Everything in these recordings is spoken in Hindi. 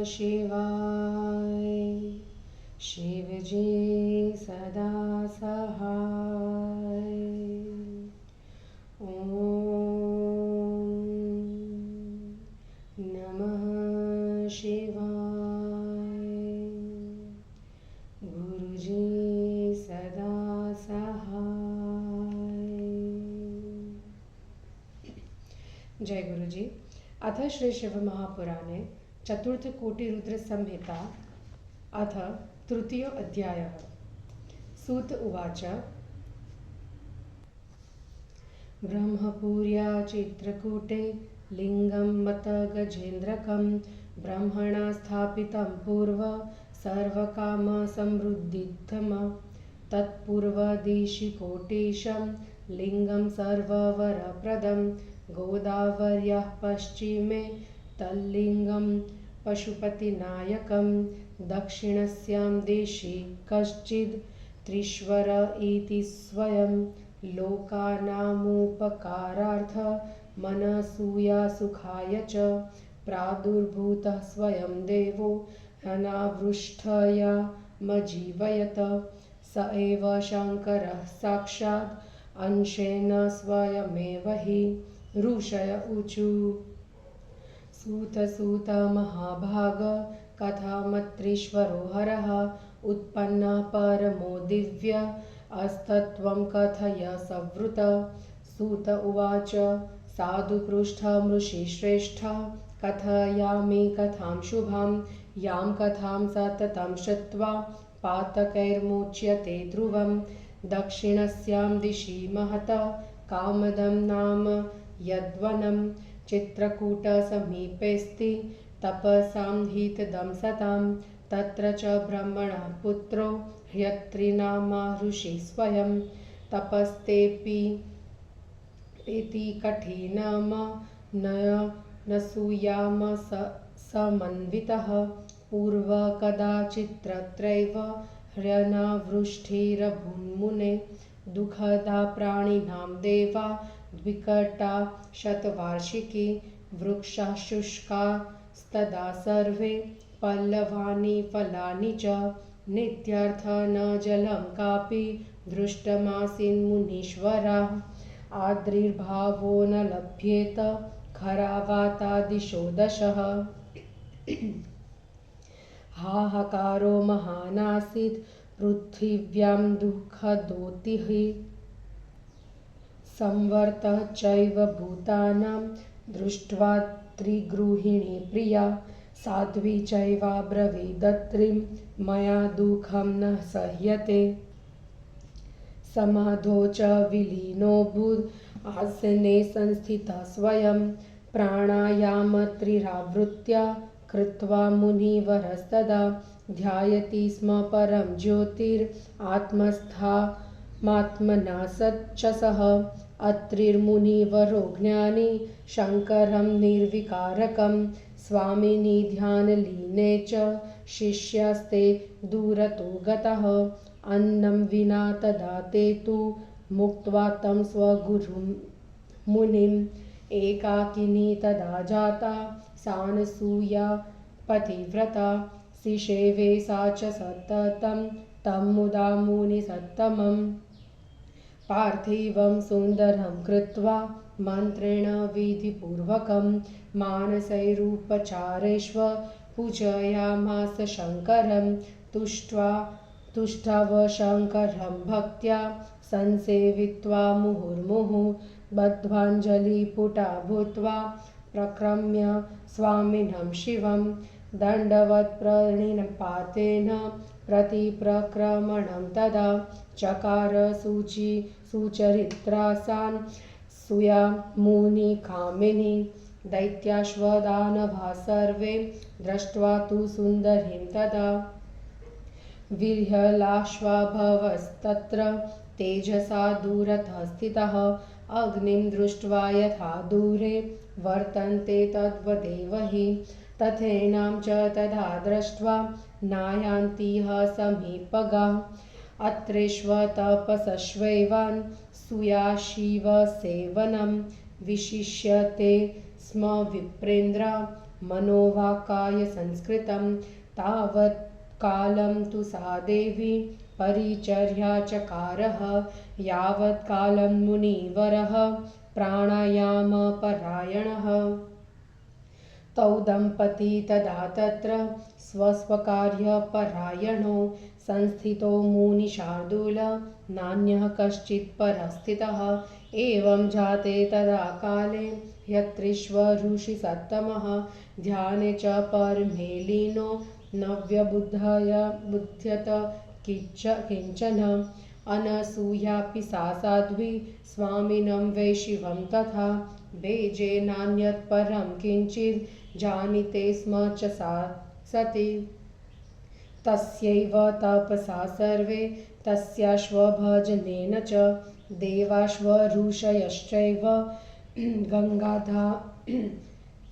शिवाय। शिवजी सदा सहाय। ॐ नमः शिवाय। गुरुजी सदा सहाय। जय गुरुजी। अथ श्री शिव महापुराणे चतुर्थ कोटि रुद्र संहिता अथ तृतीय अध्यायः। सूत उवाच ब्रह्मपुर्या चित्रकूटे लिंगं मत गजेन्द्रकं ब्रह्मणा स्थापितं पूर्व सर्वकाम समृद्धिधम तत्पूर्वदिशि कोटिशं लिंगं सर्ववरप्रदं गोदावर्याः पश्चिमे तल्लिंगं पशुपतिनायकं दक्षिणस्यां दिशि कश्चिद् त्रीश्वर इति स्वयं लोकानामुपकारार्थ मनसूयासुखाय च प्रादुर्भूतः स्वयं देवो अनावृष्टयामजीवयत स एव शङ्करः साक्षात् अंशेन स्वयमेव हि ऋषय ऊचु। सूत महाभाग कथमत्रीश्वरो हरः उत्पन्नः परमो दिव्य अस्तत्वं कथय संवृत। सूत उवाच साधु पृष्ठं ऋषिश्रेष्ठ कथयामि कथां शुभां यां कथां सततं श्रुत्वा पातकैर्मुच्यते ध्रुवं। दक्षिणस्यां दिशि महत कामदं नाम यद्वनं चित्रकूटसमीपेऽस्ति तपसां हितदं सतां तत्र च ब्रह्मणः पुत्रो ह्यत्रिनामा ऋषिः स्वयं तपस्तेऽपि इति कठिनमनसूयाम समन्वितः पूर्व कदाचित्तत्रैव ह्यनावृष्टिरभून्मुने दुःखदा प्राणिनां देवा द्विकटा शतवार्षिकी वृक्षाः शुष्कास्तदा सर्वे पल्लवानि फलानि च नित्यर्थ न जलं कापि दृष्टमासीन्मुनीश्वराः आद्रिर्भावो न लभ्येत खरावातादिशो दशः हाहाकारो महानासीत् पृथिव्यां दुःखदोतिः संवर्तः चैव भूतानां दृष्ट्वा त्रिगृहिणी प्रिया साध्वी चैवाब्रवीदत्रिं मया दुःखं न सह्यते समाधो च विलीनोऽभूत् आसने संस्थितः स्वयं प्राणायामत्रिरावृत्या कृत्वा मुनिवरस्तदा ध्यायति स्म परं ज्योतिरात्मस्थामात्मना सच्चसः अत्रिर्मुनिवरो ज्ञानी शङ्करं निर्विकारकं स्वामिनि ध्यानलीने च शिष्यस्ते दूरतो गतः अन्नं विना तदा ते तु मुक्त्वा तं स्वगुरुं मुनिम् एकाकिनी तदा जाता सानसूया पतिव्रता सिषेवे सा च सततं तं मुदा मुनिसत्तमम् पार्थिवं सुन्दरं कृत्वा मन्त्रेण विधिपूर्वकं मानसैरुपचारेष्व पूजयामास शङ्करं तुष्टव शङ्करं भक्त्या संसेवित्वा मुहुर्मुहुः बद्ध्वाञ्जलिपुटा भूत्वा प्रक्रम्य स्वामिनं शिवं दण्डवत्प्रणिपातेन प्रतिप्रक्रमणं तदा चकार सुचरित्रासान् सूया मुनिकामिनी दैत्याश्वदानभाः सर्वे दृष्ट्वा तु सुन्दरीं तदा विह्वलाश्वाभवस्तत्र तेजसा दूरतः स्थितः अग्निं दृष्ट्वा यथा दूरे वर्तन्ते तद्वदेव हि तथैनां च तथा दृष्ट्वा नायान्तिह समीपगाः अत्रेष्वतपसश्वैवान् सूयाशिवसेवनं विशिष्यते स्म विप्रेन्द्र मनोवाक्काय संस्कृतं तावत् कालं तु सा देवी परिचर्याचकारः यावत् कालं मुनिवरः प्राणायामपरायणः। तौ दम्पती तदा तत्र स्वस्वकार्यपरायणो संस्थितो मुनिशार्दूल नान्यः कश्चित् परस्थितः। एवं जाते तदा काले ह्यत्रीश्वरऋषिसत्तमः ध्याने च परमेलीनो न व्यबुध्यत किञ्चन। अनसूयापि सा साध्वी स्वामिनं वै शिवं तथा भेजे नान्यत् परं किञ्चित् जानीते स्म च सा सती। तस्यैव तपसा सर्वे तस्याश्वभजनेन च देवाश्वऋषयश्चैव गङ्गाधा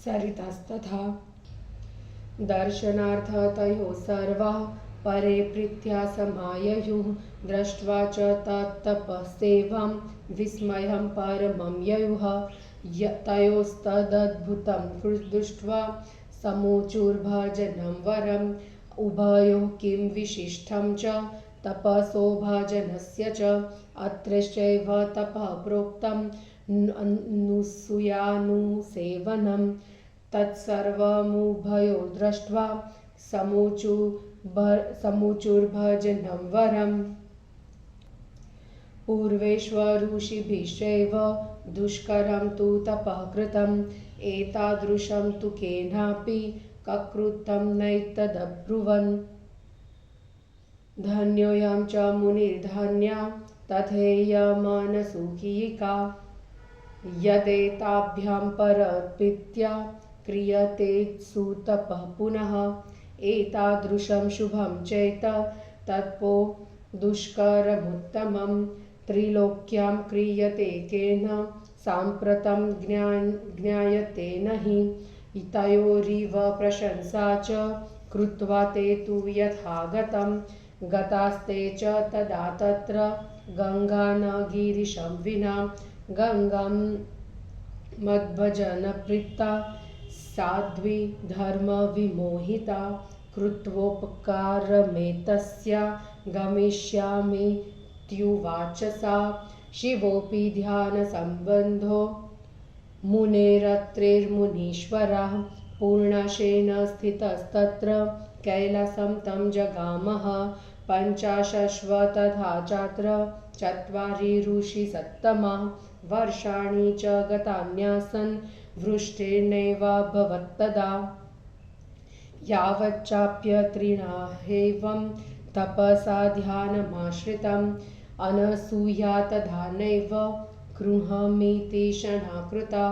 सरितस्तथा। दर्शनार्थतयो सर्वाः परे प्रीत्या समाययुः दृष्ट्वा च तत्तपस्सेवां विस्मयं परमं ययुः। तयोस्तदद्भुतं दृष्ट्वा समूचुर्भजनं वरम् उभयोः किं विशिष्टं च तपसो भजनस्य च। अत्रैश्चैव तपः प्रोक्तं अनुसूयानुसेवनं तत्सर्वमुभयो दृष्ट्वा समूचुर्भजनं वरम्। पूर्वेष्वऋषिभिश्चैव दुष्करं तु तपः कृतम् एतादृशं तु केनापि ककृतं नैतदब्रुवन्। धन्योऽयं च मुनिर्धन्या तथेयमनसुखिका यदेताभ्यां परप्रीत्या क्रियते सुतपः पुनः। एतादृशं शुभं चेत तत्पो दुष्करमुत्तमं त्रिलोक्यां क्रियते केन साम्प्रतं ज्ञायते न हि। तयोरिव प्रशंसा च कृत्वा ते तु यथागतं गतास्ते च तदा तत्र गङ्गा न गिरिशं विना। गङ्गां मद्भजनप्रीता साध्वी धर्मविमोहिता कृत्वोपकारमेतस्या गमिष्यामीत्युवाच सा। शिवोऽपि ध्यानसम्बन्धो मुनेरत्रिर्मुनीश्वरः पूर्णाशेन स्थितस्तत्र कैलासं तं जगामः। पञ्चाशश्व तथा चात्र चत्वारि ऋषिसत्तमाः वर्षाणि च गतान्यासन् वृष्टिर्नैवाभवत्तदा। यावच्चाप्यत्रिणाहेवं तपसा ध्यानमाश्रितम् अनसूया तथा नैव गृहमिति शणाकृता।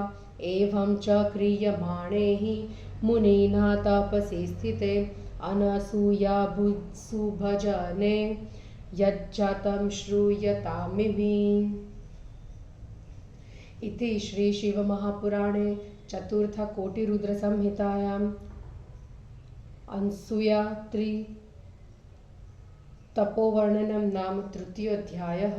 एवं च क्रियमाणे हि मुनिना तपसि स्थिते अनसूया सुभजने यज्जातं श्रूयतामिति। इति श्री शिवमहापुराणे चतुर्थकोटिरुद्रसंहितायाम् अनसूया तपोवर्णनम नाम तृतीयोऽध्यायः।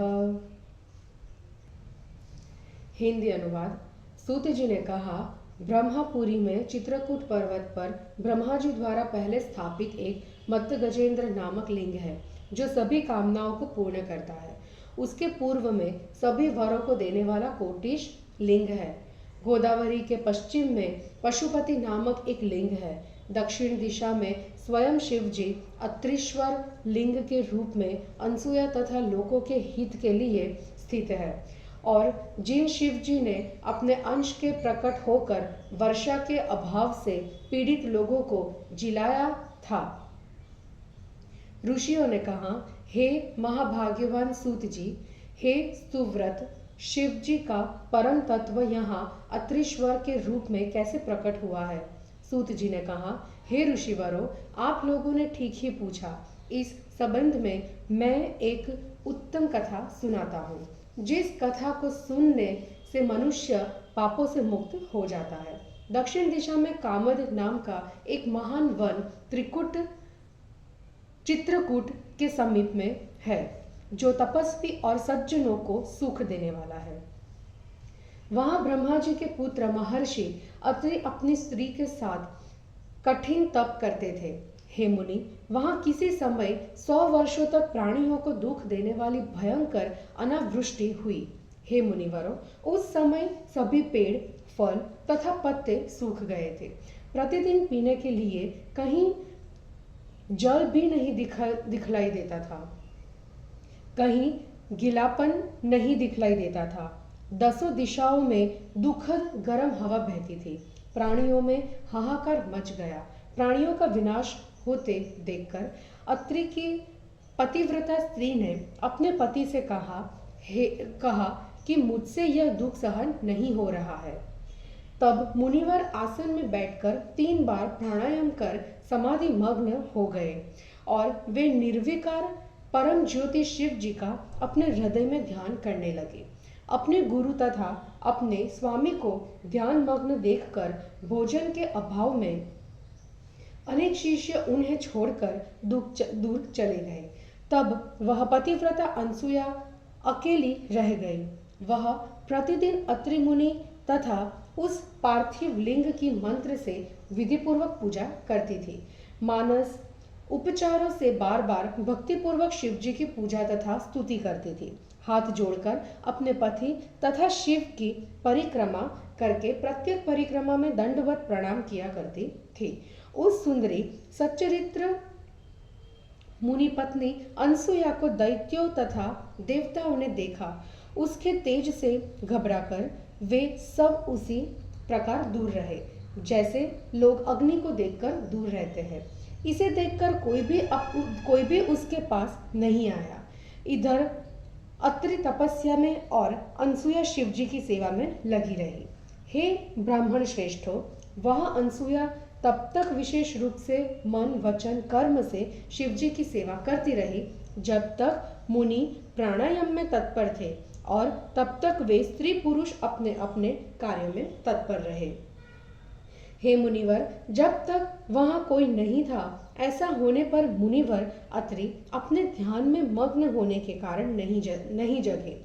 हिंदी अनुवाद। सूत जी ने कहा, ब्रह्मपुरी में चित्रकूट पर्वत पर ब्रह्मा जी द्वारा पहले स्थापित एक मत्तगजेंद्र नामक लिंग है जो सभी कामनाओं को पूर्ण करता है। उसके पूर्व में सभी वरों को देने वाला कोटिश लिंग है। गोदावरी के पश्चिम में पशुपति नामक एक लिंग है। दक्षिण दिशा में स्वयं शिव जी अत्रीश्वर लिंग के रूप में अनसूया तथा लोकों के हित के लिए स्थित है और जिन शिव जी ने अपने अंश के प्रकट होकर वर्षा के अभाव से पीड़ित लोगों को जिलाया था। ऋषियों ने कहा, हे महाभाग्यवान सूत जी, हे सुव्रत, शिव जी का परम तत्व यहाँ अत्रीश्वर के रूप में कैसे प्रकट हुआ है। सूत जी ने कहा, हे ऋषिवरों, आप लोगों ने ठीक ही पूछा। इस संबंध में मैं एक उत्तम कथा सुनाता हूँ। जिस कथा को सुनने से मनुष्य पापों से मुक्त हो जाता है। दक्षिण दिशा में कामद नाम का एक महान वन चित्रकूट के समीप में है जो तपस्वी और सज्जनों को सुख देने वाला है। वहां ब्रह्मा जी के पुत्र महर्षि अत्रि अपनी स्त्री के साथ कठिन तप करते थे। हे मुनि, वहां किसी समय 100 वर्षों तक प्राणियों को दुख देने वाली भयंकर अनावृष्टि हुई। हे मुनिवरों, उस समय सभी पेड़, फल तथा पत्ते सूख गए थे। प्रतिदिन पीने के लिए कहीं जल भी नहीं दिखलाई देता था, कहीं गीलापन नहीं दिखलाई देता था। 10 दिशाओं में दुखद गर्म हवा बहती थी। प्राणियों में हाहाकार मच गया। प्राणियों का विनाश होते देखकर अत्रि की पतिव्रता स्त्री ने अपने पति से कहा कि मुझसे यह दुख सहन नहीं हो रहा है। तब मुनिवर आसन में बैठकर 3 बार प्राणायाम कर समाधि मग्न हो गए और वे निर्विकार परम ज्योति शिव जी का अपने हृदय में ध्यान करने लगे। अपने गुरु तथा अपने स्वामी को ध्यान मग्न देखकर भोजन के अभाव में अनेक शिष्य उन्हें छोड़कर दूर चले गए। तब वह पतिव्रता अनसुया अकेली रह गई। वह प्रतिदिन अत्रि मुनि तथा उस पार्थिव लिंग की मंत्र से विधिपूर्वक पूजा करती थी। मानस उपचारों से बार बार भक्तिपूर्वक शिव जी की पूजा तथा स्तुति करती थी। हाथ जोड़कर अपने पति तथा शिव की परिक्रमा करके प्रत्येक परिक्रमा में दंडवत प्रणाम किया करती थी। उस सुंदरी सच्चरित्र मुनि पत्नी अनसुया को दैत्यों तथा देवताओं ने देखा। उसके तेज से घबराकर वे सब उसी प्रकार दूर रहे, जैसे लोग अग्नि को देखकर दूर रहते हैं। इसे देखकर कोई भी उसके पास नहीं आया। इधर अत्रि तपस्या में और अनसुया शिव जी की सेवा में लगी रही। हे ब्राह्मण श्रेष्ठो, वह अनसुया तब तक विशेष रूप से मन, वचन, कर्म से शिव जी की सेवा करती रही जब तक मुनि प्राणायाम में तत्पर थे, और तब तक वे स्त्री पुरुष अपने अपने कार्यों में तत्पर रहे। हे मुनिवर, जब तक वहां कोई नहीं था, ऐसा होने पर मुनिवर अत्रि अपने ध्यान में मग्न होने के कारण नहीं जगे।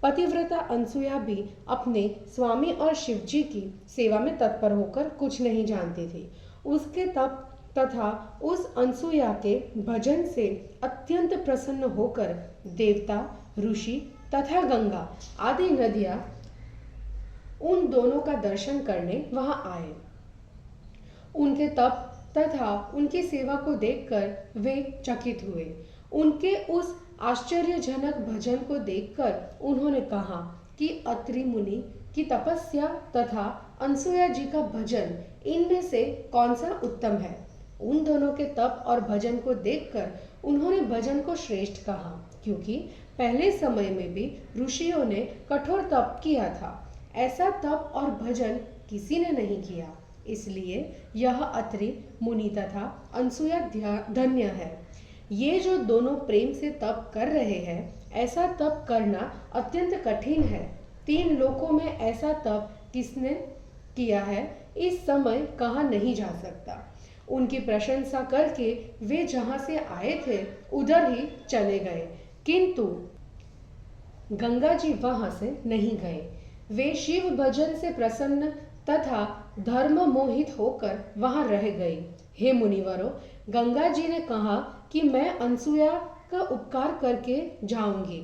पतिव्रता अनसुया भी अपने स्वामी और शिव जी की सेवा में तत्पर होकर कुछ नहीं जानती थी। उसके तप तथा उस अनसुया के भजन से अत्यंत प्रसन्न होकर देवता, ऋषि तथा गंगा आदि नदियां उन दोनों का दर्शन करने वहां आए। उनके तप तथा उनकी सेवा को देखकर वे चकित हुए। उनके उस आश्चर्यजनक भजन को देखकर उन्होंने कहा कि अत्रि मुनि की तपस्या तथा अनसुया जी का भजन, इनमें से कौन सा उत्तम है। उन दोनों के तप और भजन को देखकर उन्होंने भजन को श्रेष्ठ कहा, क्योंकि पहले समय में भी ऋषियों ने कठोर तप किया था। ऐसा तप और भजन किसी ने नहीं किया, इसलिए यह अत्रि मुनि तथा अनसुया धन्य है। ये जो दोनों प्रेम से तप कर रहे हैं, ऐसा तप करना अत्यंत कठिन है। 3 लोकों में ऐसा तप किसने किया है, इस समय कहा नहीं जा सकता। उनकी प्रशंसा करके वे जहां से आए थे उधर ही चले गए, किंतु गंगा जी वहां से नहीं गए। वे शिव भजन से प्रसन्न तथा धर्म मोहित होकर वहां रह गए। हे मुनिवरों, गंगा जी ने कहा कि मैं अनसुया का उपकार करके जाऊंगी।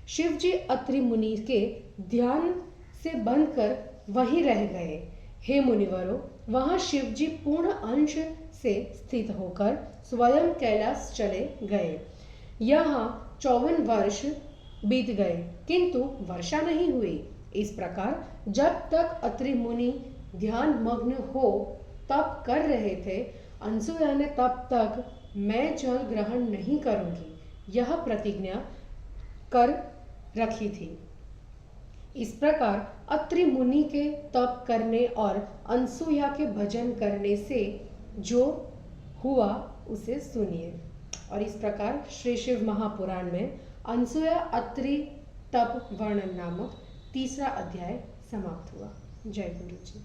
शिव जी अत्रि मुनि के ध्यान से बनकर वहीं रह गए। हे मुनिवरों, वहां शिव जी पूर्ण अंश से स्थित होकर स्वयं कैलाश चले गए। यहाँ 54 वर्ष बीत गए, किंतु वर्षा नहीं हुई। इस प्रकार जब तक अत्रि मुनि ध्यान मग्न हो तप कर रहे थे, अनसुया ने तब तक मैं जल ग्रहण नहीं करूंगी यह प्रतिज्ञा कर रखी थी। इस प्रकार अत्रि मुनि के तप करने और अनसुया के भजन करने से जो हुआ उसे सुनिए। और इस प्रकार श्री शिव महापुराण में अनसुया अत्रि तप वर्णन नामक 3रा अध्याय समाप्त हुआ। जय गुरु जी।